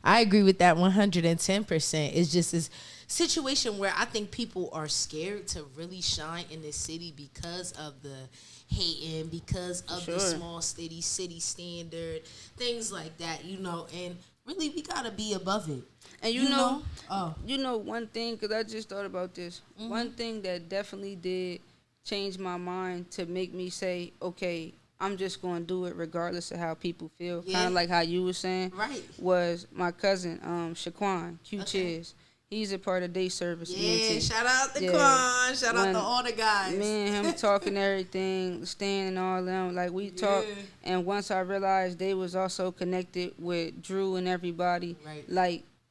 [SPEAKER 1] I agree with that 110%. It's just this situation where I think people are scared to really shine in this city because of the hating, because of the small city standard, things like that, and really, we gotta be above it.
[SPEAKER 2] And you know one thing, because I just thought about this. Mm-hmm. One thing that definitely did change my mind to make me say, okay, I'm just going to do it regardless of how people feel. Kind of like how you were saying. Right. Was my cousin, Shaquan, Q-Chiz. He's a part of day service.
[SPEAKER 1] Yeah, shout out to Quan. Shout out to all the guys.
[SPEAKER 2] Me and him talking everything, Stan and all them. We talked. And once I realized they was also connected with Drew and everybody,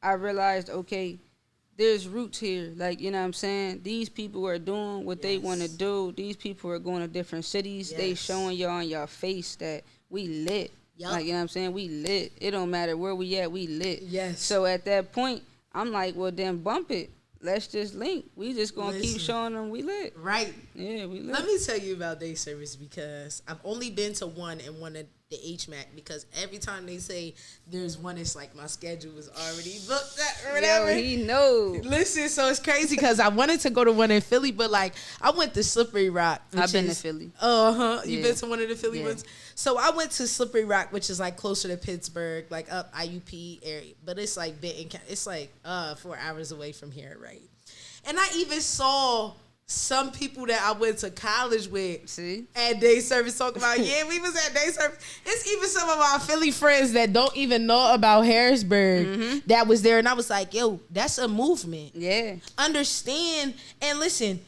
[SPEAKER 2] I realized, okay, there's roots here. You know what I'm saying? These people are doing what they want to do. These people are going to different cities. They showing y'all on your face that we lit. Yep. You know what I'm saying? We lit. It don't matter where we at, we lit. Yes. So at that point, I'm like, well, then bump it. Let's just link. We just going to keep showing them we lit.
[SPEAKER 1] Right.
[SPEAKER 2] Yeah, we lit.
[SPEAKER 1] Let me tell you about day service, because I've only been to one, and one at the HMAC, because every time they say there's one, it's my schedule was already booked or whatever.
[SPEAKER 2] Yo, he knows.
[SPEAKER 1] Listen, so it's crazy because I wanted to go to one in Philly, but I went to Slippery Rock.
[SPEAKER 2] I've been to Philly.
[SPEAKER 1] You been to one of the Philly ones? So I went to Slippery Rock, which is closer to Pittsburgh, up IUP area, but it's Benton. It's 4 hours away from here, right? And I even saw some people that I went to college with
[SPEAKER 2] See?
[SPEAKER 1] at day service talk about, yeah, we was at day service. It's even some of our Philly friends that don't even know about Harrisburg that was there. And I was like, yo, that's a movement.
[SPEAKER 2] Yeah.
[SPEAKER 1] Understand and listen.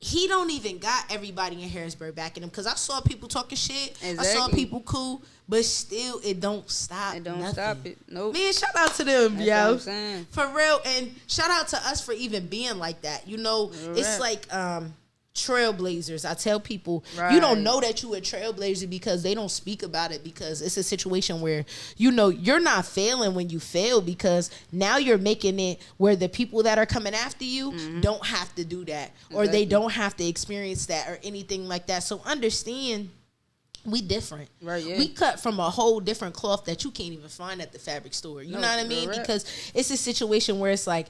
[SPEAKER 1] He don't even got everybody in Harrisburg backing him because I saw people talking shit.
[SPEAKER 2] Exactly.
[SPEAKER 1] I saw people cool, but still, it don't stop.
[SPEAKER 2] It don't
[SPEAKER 1] nothing.
[SPEAKER 2] stop it. Nope.
[SPEAKER 1] Man, shout out to them,
[SPEAKER 2] That's
[SPEAKER 1] yo.
[SPEAKER 2] what I'm saying.
[SPEAKER 1] For real, and shout out to us for even being like that. You know,
[SPEAKER 2] Real
[SPEAKER 1] it's
[SPEAKER 2] rap.
[SPEAKER 1] like trailblazers. I tell people,
[SPEAKER 2] Right.
[SPEAKER 1] you don't know that you a trailblazer because they don't speak about it because it's a situation where, you know, you're not failing when you fail because now you're making it where the people that are coming after you don't have to do that or they
[SPEAKER 2] Exactly.
[SPEAKER 1] don't have to experience that or anything like that. So understand, we different.
[SPEAKER 2] Right, yeah.
[SPEAKER 1] We cut from a whole different cloth that you can't even find at the fabric store. You
[SPEAKER 2] No,
[SPEAKER 1] know what I
[SPEAKER 2] real
[SPEAKER 1] mean?
[SPEAKER 2] rap.
[SPEAKER 1] Because it's a situation where it's like,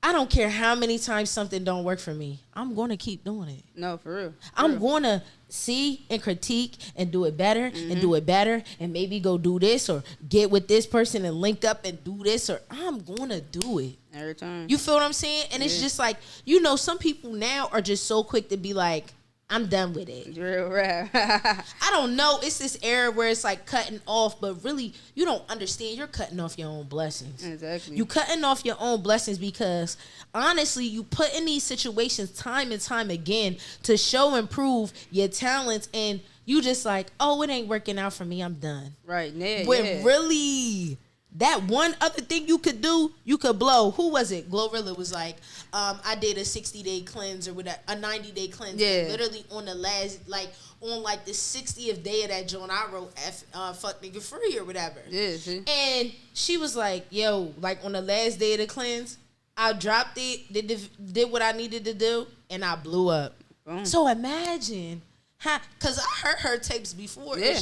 [SPEAKER 1] I don't care how many times something don't work for me. I'm going to keep doing it.
[SPEAKER 2] No, for real.
[SPEAKER 1] I'm going to see and critique and do it better and do it better and maybe go do this or get with this person and link up and do this or I'm going to do it.
[SPEAKER 2] Every time.
[SPEAKER 1] You feel what I'm saying? And it's just like, you know, some people now are just so quick to be like, I'm done with it.
[SPEAKER 2] Real rap.
[SPEAKER 1] I don't know. It's this era where it's like cutting off, but really you don't understand. You're cutting off your own blessings.
[SPEAKER 2] Exactly.
[SPEAKER 1] You cutting off your own blessings because honestly, you put in these situations time and time again to show and prove your talents, and you just like, oh, it ain't working out for me. I'm done.
[SPEAKER 2] Right. Yeah.
[SPEAKER 1] When
[SPEAKER 2] yeah.
[SPEAKER 1] really, that one other thing you could do, you could blow. Who was it? Glorilla was like, I did a 60-day cleanse or whatever, a 90-day cleanse.
[SPEAKER 2] Yeah.
[SPEAKER 1] And literally on the last, like, on like the 60th day of that joint, I wrote fuck nigga free or whatever.
[SPEAKER 2] Yeah, see?
[SPEAKER 1] And she was like, yo, like on the last day of the cleanse, I dropped it, did what I needed to do, and I blew up.
[SPEAKER 2] Boom.
[SPEAKER 1] So imagine how, because I heard her tapes before,
[SPEAKER 2] Yeah.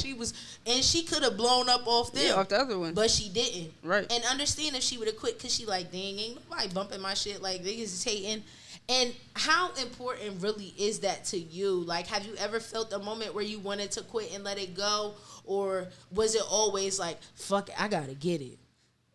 [SPEAKER 1] and she could have blown up off them.
[SPEAKER 2] Yeah, off the other one.
[SPEAKER 1] But she didn't.
[SPEAKER 2] Right.
[SPEAKER 1] And understand if she would have quit because she like, dang, ain't nobody bumping my shit. Like, niggas is hating. And how important really is that to you? Like, have you ever felt a moment where you wanted to quit and let it go? Or was it always like, fuck it, I got to get it?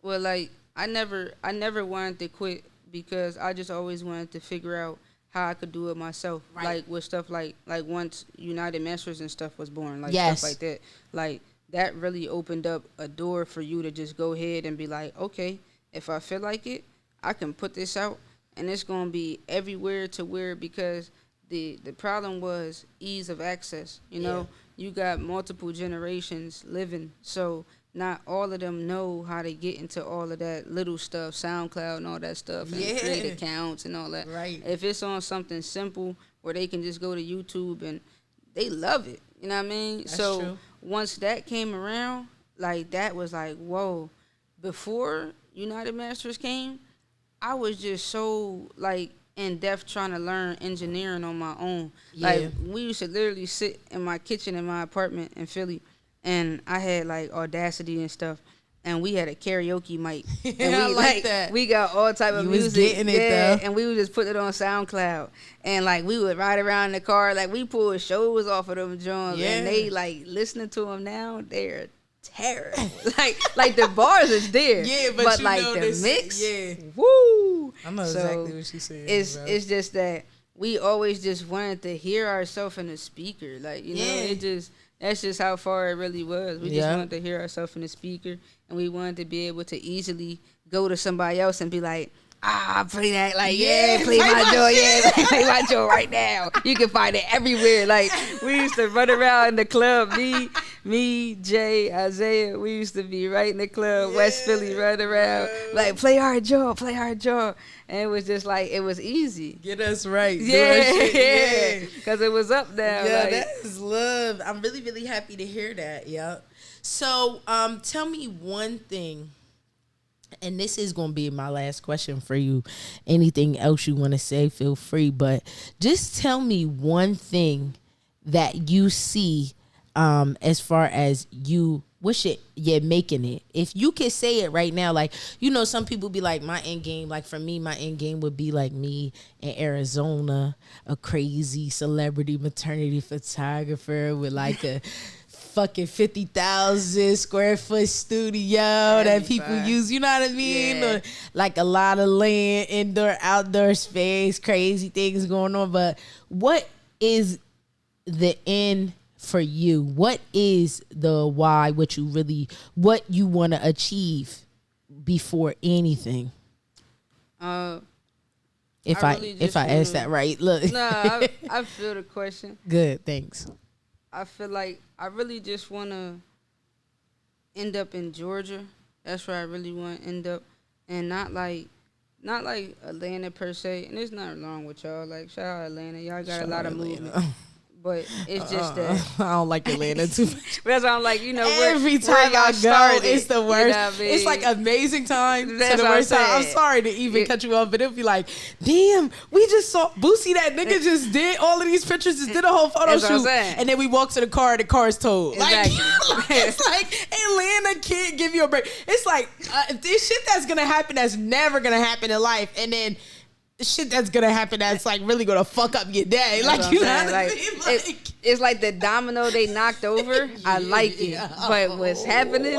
[SPEAKER 2] Well, like, I never wanted to quit because I just always wanted to figure out how I could do it myself.
[SPEAKER 1] Right.
[SPEAKER 2] Like with stuff like once United Masters and stuff was born, like
[SPEAKER 1] Yes.
[SPEAKER 2] stuff like that. Like that really opened up a door for you to just go ahead and be like, okay, if I feel like it, I can put this out and it's gonna be everywhere to where, because the problem was ease of access. You know, you got multiple generations living, so not all of them know how to get into all of that little stuff, SoundCloud and all that stuff, and
[SPEAKER 1] Yeah.
[SPEAKER 2] create accounts and all that.
[SPEAKER 1] Right.
[SPEAKER 2] If it's on something simple where they can just go to YouTube and they love it, you know what I mean?
[SPEAKER 1] That's
[SPEAKER 2] so
[SPEAKER 1] true.
[SPEAKER 2] once that came around, like that was like, whoa. Before United Masters came, I was just so like in depth trying to learn engineering on my own.
[SPEAKER 1] Yeah.
[SPEAKER 2] Like we used to literally sit in my kitchen in my apartment in Philly, and I had like Audacity and stuff, and we had a karaoke mic. And
[SPEAKER 1] I
[SPEAKER 2] we
[SPEAKER 1] like that.
[SPEAKER 2] We got all type of
[SPEAKER 1] You was
[SPEAKER 2] music.
[SPEAKER 1] getting it, though.
[SPEAKER 2] And we would just put it on SoundCloud, and like we would ride around in the car, like we pulled shows off of them joints,
[SPEAKER 1] Yeah.
[SPEAKER 2] and they like listening to them now, they're terrible. like the bars is there,
[SPEAKER 1] Yeah, but you
[SPEAKER 2] like
[SPEAKER 1] know
[SPEAKER 2] the
[SPEAKER 1] this-
[SPEAKER 2] mix,
[SPEAKER 1] yeah.
[SPEAKER 2] woo.
[SPEAKER 1] I know
[SPEAKER 2] So,
[SPEAKER 1] exactly what she's saying.
[SPEAKER 2] It's just that we always just wanted to hear ourselves in the speaker. Like, you know,
[SPEAKER 1] Yeah.
[SPEAKER 2] that's just how far it really was. We just
[SPEAKER 1] Yeah.
[SPEAKER 2] wanted to hear ourselves in the speaker, and we wanted to be able to easily go to somebody else and be like, play that, like,
[SPEAKER 1] Yeah,
[SPEAKER 2] play
[SPEAKER 1] play
[SPEAKER 2] my
[SPEAKER 1] my
[SPEAKER 2] joint,
[SPEAKER 1] shit.
[SPEAKER 2] play my joint right now. You can find it everywhere. Like, we used to run around in the club, me, Jay, Isaiah, we used to be right in the club, West Philly, running around, like, play our joint. And it was just like, it was easy.
[SPEAKER 1] Get us right.
[SPEAKER 2] Yeah, because it was up there.
[SPEAKER 1] Yeah,
[SPEAKER 2] like,
[SPEAKER 1] that is love. I'm really, really happy to hear that. Yeah. So, tell me one thing, and this is going to be my last question for you. Anything else you want to say, feel free. But just tell me one thing that you see as far as you wish you're making it. If you could say it right now, like, you know, some people be like, my end game, like for me, my end game would be like me in Arizona, a crazy celebrity maternity photographer with like a fucking 50,000 square foot studio that people use, you know what I mean? Or like a lot of land, indoor, outdoor space, crazy things going on. But what is the end for you? What is the why? What you want to achieve before anything? If I ask that right, look.
[SPEAKER 2] Nah, I feel the question.
[SPEAKER 1] Good, thanks.
[SPEAKER 2] I feel like I really just want to end up in Georgia. That's where I really want to end up, and not like Atlanta per se. And there's nothing wrong with y'all. Like, shout out Atlanta, y'all got a lot of movement. But it's just that
[SPEAKER 1] I don't like Atlanta too much.
[SPEAKER 2] That's why I'm like,
[SPEAKER 1] every time I go, it's the worst. You know what I mean? It's like amazing time. That's the worst time. I'm sorry to even cut you off, but it'll be like, damn, we just saw Boosie. That nigga just did all of these pictures, just did a whole photo shoot, and then we walk to the car is towed. Exactly. Like, it's like Atlanta can't give you a break. It's like this shit that's gonna happen that's never gonna happen in life, and then shit that's gonna happen that's like really gonna fuck up your day. Like, you know what I mean? Like,
[SPEAKER 2] it's like the domino they knocked over. I like it, but what's happening?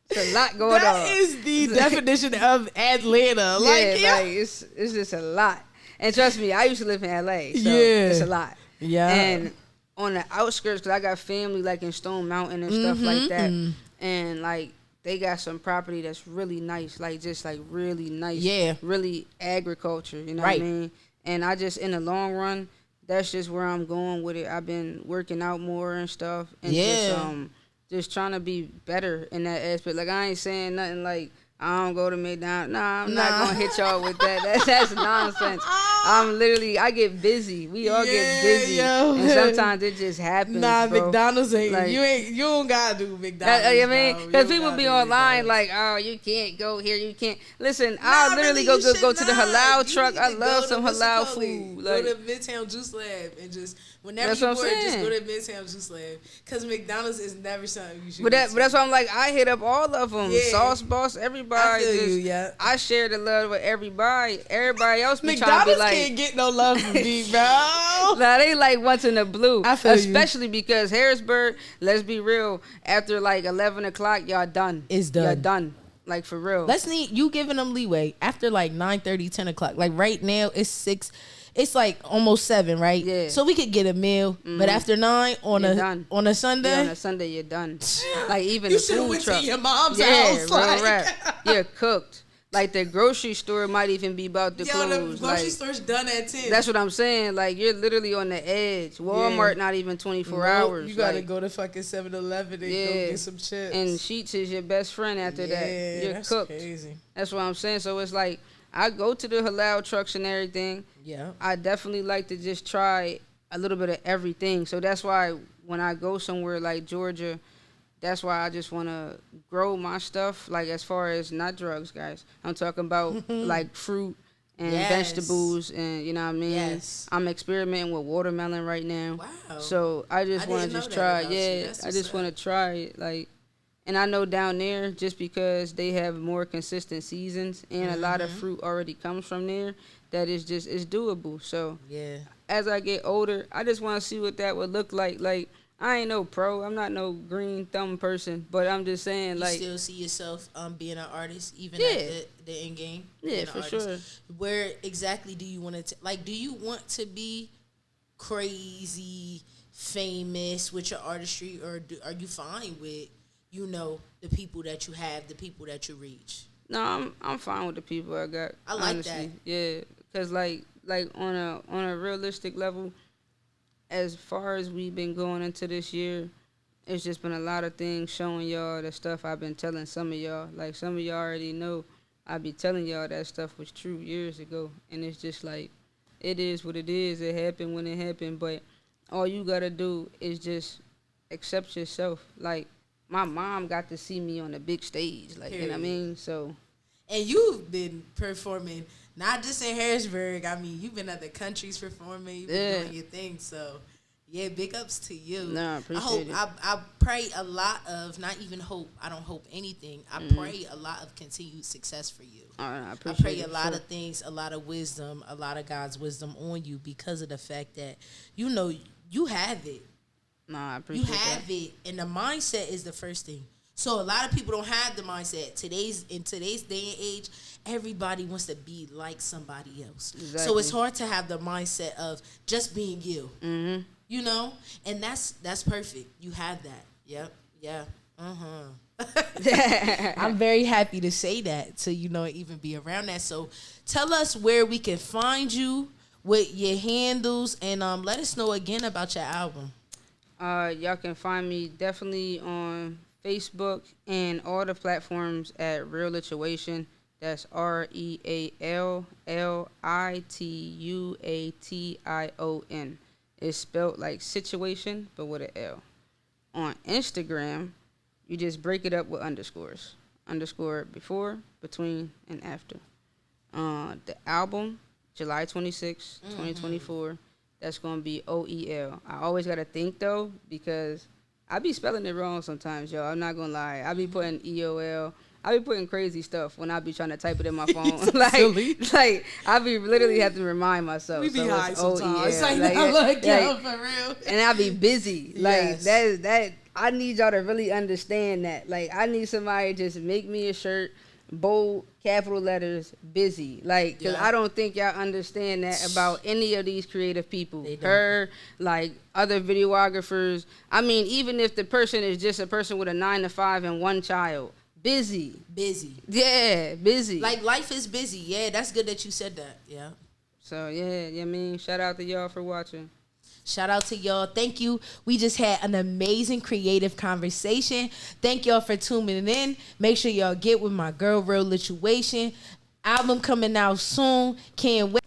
[SPEAKER 2] It's a lot going on.
[SPEAKER 1] That is the definition of Atlanta. Like,
[SPEAKER 2] it's just a lot. And trust me, I used to live in LA, so it's a lot. Yeah. And on the outskirts, because I got family like in Stone Mountain and stuff like that, and like, they got some property that's really nice, like just like really nice, really agriculture, you know what I mean? And I just, in the long run, that's just where I'm going with it. I've been working out more and stuff, and just trying to be better in that aspect. Like, I ain't saying nothing like I don't go to McDonald's. Nah, I'm not gonna hit y'all with that. That's nonsense. I get busy. We all get busy, and sometimes it just happens. Nah, bro.
[SPEAKER 1] McDonald's ain't like, you don't gotta do McDonald's.
[SPEAKER 2] I mean, because people be online like, oh, you can't go here, you can't. Listen, I'll literally go to the halal truck. I love some halal food.
[SPEAKER 1] Go to Midtown Juice Lab and just whenever you're bored, just go to Midtown Juice Lab, because McDonald's is never something you should.
[SPEAKER 2] But that's why I'm like, I hit up all of them. Sauce Boss, everybody. I feel you, I share the love with everybody. Everybody else be trying to be like,
[SPEAKER 1] can't get no love from me, bro.
[SPEAKER 2] Nah, they like once in the blue. I feel especially because Harrisburg, let's be real, after like 11 o'clock, y'all done.
[SPEAKER 1] It's done.
[SPEAKER 2] Y'all done. Like, for real.
[SPEAKER 1] You giving them leeway after like 9:30, 10 o'clock. Like right now, it's 6. It's like almost 7, right? Yeah. So we could get a meal, but after 9 on a Sunday,
[SPEAKER 2] on a Sunday you're done. Like, even
[SPEAKER 1] you
[SPEAKER 2] the food
[SPEAKER 1] went
[SPEAKER 2] truck.
[SPEAKER 1] To your mom's house.
[SPEAKER 2] Real rap. You're cooked. Like, the grocery store might even be about to close.
[SPEAKER 1] The grocery store's done at 10.
[SPEAKER 2] That's what I'm saying. Like, you're literally on the edge. Walmart not even 24 hours.
[SPEAKER 1] You gotta go to fucking 7-Eleven and go get some chips.
[SPEAKER 2] And Sheetz is your best friend after that. You're cooked. Crazy. That's what I'm saying. So it's like, I go to the halal trucks and everything. Yeah. I definitely like to just try a little bit of everything. So that's why when I go somewhere like Georgia, that's why I just want to grow my stuff. Like, as far as not drugs, guys. I'm talking about like fruit and vegetables, and you know what I mean? Yes. I'm experimenting with watermelon right now. Wow. So I just want to just try. I just want to try it. Like, and I know down there, just because they have more consistent seasons and a lot of fruit already comes from there, that it's doable. So as I get older, I just want to see what that would look like. Like, I ain't no pro. I'm not no green thumb person, but I'm just saying,
[SPEAKER 1] you
[SPEAKER 2] like,
[SPEAKER 1] still see yourself being an artist even at the end game.
[SPEAKER 2] Yeah, for sure.
[SPEAKER 1] Where exactly do you want to like? Do you want to be crazy famous with your artistry, or are you fine with, you know, the people that you have, the people that you reach?
[SPEAKER 2] No, I'm fine with the people I got.
[SPEAKER 1] I like honestly.
[SPEAKER 2] That. Yeah, because like on a realistic level, as far as we've been going into this year, it's just been a lot of things showing y'all the stuff I've been telling some of y'all. Like, some of y'all already know I be telling y'all that stuff was true years ago, and it's just like, it is what it is. It happened when it happened, but all you gotta do is just accept yourself. Like, my mom got to see me on the big stage, like, you know what I mean? So,
[SPEAKER 1] and you've been performing not just in Harrisburg. I mean, you've been at the countries performing, you've been doing your thing. So, yeah, big ups to you.
[SPEAKER 2] No, I appreciate it.
[SPEAKER 1] I pray a lot of, not even hope, I don't hope anything. I pray a lot of continued success for you.
[SPEAKER 2] I
[SPEAKER 1] pray a lot of things, a lot of wisdom, a lot of God's wisdom on you, because of the fact that, you know, you have it.
[SPEAKER 2] Nah, I
[SPEAKER 1] You
[SPEAKER 2] appreciate that.
[SPEAKER 1] have it, and the mindset is the first thing. So a lot of people don't have the mindset. In today's day and age, everybody wants to be like somebody else.
[SPEAKER 2] Exactly.
[SPEAKER 1] So it's hard to have the mindset of just being you.
[SPEAKER 2] Mm-hmm.
[SPEAKER 1] You know, and that's perfect. You have that. Yep. Yeah. I'm very happy to say that, to even be around that. So tell us where we can find you with your handles, and let us know again about your album.
[SPEAKER 2] Y'all can find me definitely on Facebook and all the platforms at RealLituation. That's RealLituation. It's spelled like situation, but with an L. On Instagram, you just break it up with underscores. Underscore before, between, and after. The album, July 26, 2024. That's going to be OEL. I always got to think, though, because I be spelling it wrong sometimes, y'all. I'm not going to lie. I be putting EOL. I be putting crazy stuff when I be trying to type it in my phone. like I be literally have to remind myself.
[SPEAKER 1] We be high sometimes.
[SPEAKER 2] For real. And I be busy. Like that I need y'all to really understand that. Like I need somebody to just make me a shirt, bold, capital letters, busy. Like, because I don't think y'all understand that about any of these creative people. Her, like, other videographers. I mean, even if the person is just a person with a 9-to-5 and one child. Busy. Yeah, busy.
[SPEAKER 1] Like, life is busy. Yeah, that's good that you said that. Yeah.
[SPEAKER 2] So, yeah, I mean, shout out to y'all for watching.
[SPEAKER 1] Shout out to y'all. Thank you. We just had an amazing creative conversation. Thank y'all for tuning in. Make sure y'all get with my girl, RealLituation. Album coming out soon. Can't wait.